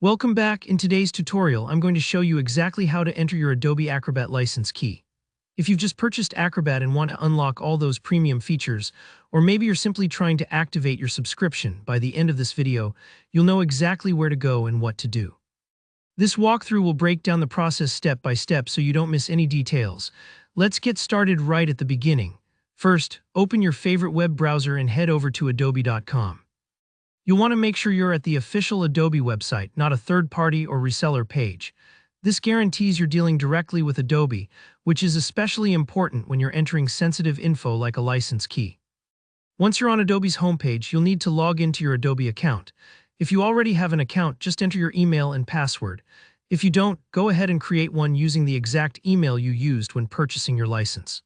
Welcome back. In today's tutorial, I'm going to show you exactly how to enter your Adobe Acrobat license key. If you've just purchased Acrobat and want to unlock all those premium features, or maybe you're simply trying to activate your subscription, by the end of this video, you'll know exactly where to go and what to do. This walkthrough will break down the process step by step so you don't miss any details. Let's get started right at the beginning. First, open your favorite web browser and head over to adobe.com. You'll want to make sure you're at the official Adobe website, not a third-party or reseller page. This guarantees you're dealing directly with Adobe, which is especially important when you're entering sensitive info like a license key. Once you're on Adobe's homepage, you'll need to log into your Adobe account. If you already have an account, just enter your email and password. If you don't, go ahead and create one using the exact email you used when purchasing your license.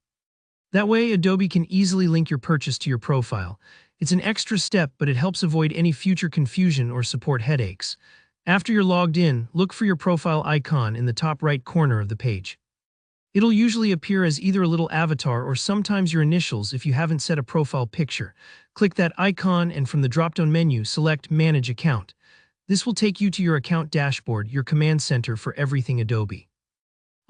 That way, Adobe can easily link your purchase to your profile. It's an extra step, but it helps avoid any future confusion or support headaches. After you're logged in, look for your profile icon in the top right corner of the page. It'll usually appear as either a little avatar or sometimes your initials if you haven't set a profile picture. Click that icon and from the drop-down menu, select Manage Account. This will take you to your account dashboard, your command center for everything Adobe.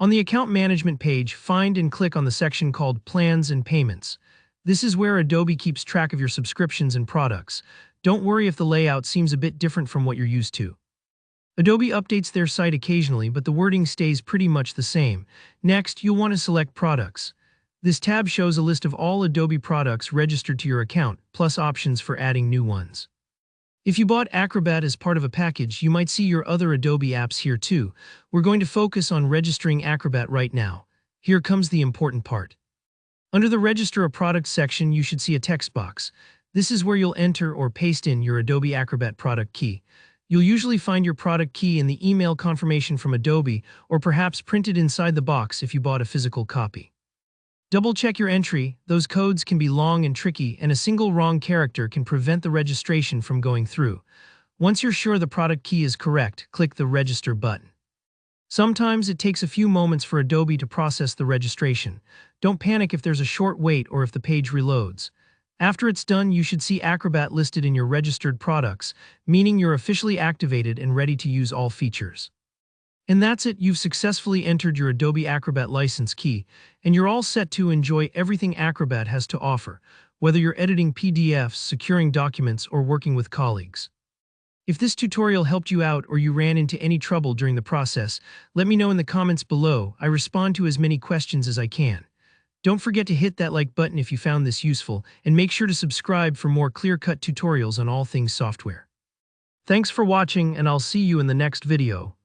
On the account management page, find and click on the section called Plans and Payments. This is where Adobe keeps track of your subscriptions and products. Don't worry if the layout seems a bit different from what you're used to. Adobe updates their site occasionally, but the wording stays pretty much the same. Next, you'll want to select Products. This tab shows a list of all Adobe products registered to your account, plus options for adding new ones. If you bought Acrobat as part of a package, you might see your other Adobe apps here too. We're going to focus on registering Acrobat right now. Here comes the important part. Under the Register a Product section, you should see a text box. This is where you'll enter or paste in your Adobe Acrobat product key. You'll usually find your product key in the email confirmation from Adobe, or perhaps printed inside the box if you bought a physical copy. Double-check your entry. Those codes can be long and tricky, and a single wrong character can prevent the registration from going through. Once you're sure the product key is correct, click the Register button. Sometimes it takes a few moments for Adobe to process the registration. Don't panic if there's a short wait or if the page reloads. After it's done, you should see Acrobat listed in your registered products, meaning you're officially activated and ready to use all features. And that's it, you've successfully entered your Adobe Acrobat license key, and you're all set to enjoy everything Acrobat has to offer, whether you're editing PDFs, securing documents, or working with colleagues. If this tutorial helped you out or you ran into any trouble during the process, let me know in the comments below. I respond to as many questions as I can. Don't forget to hit that like button if you found this useful, and make sure to subscribe for more clear-cut tutorials on all things software. Thanks for watching, and I'll see you in the next video.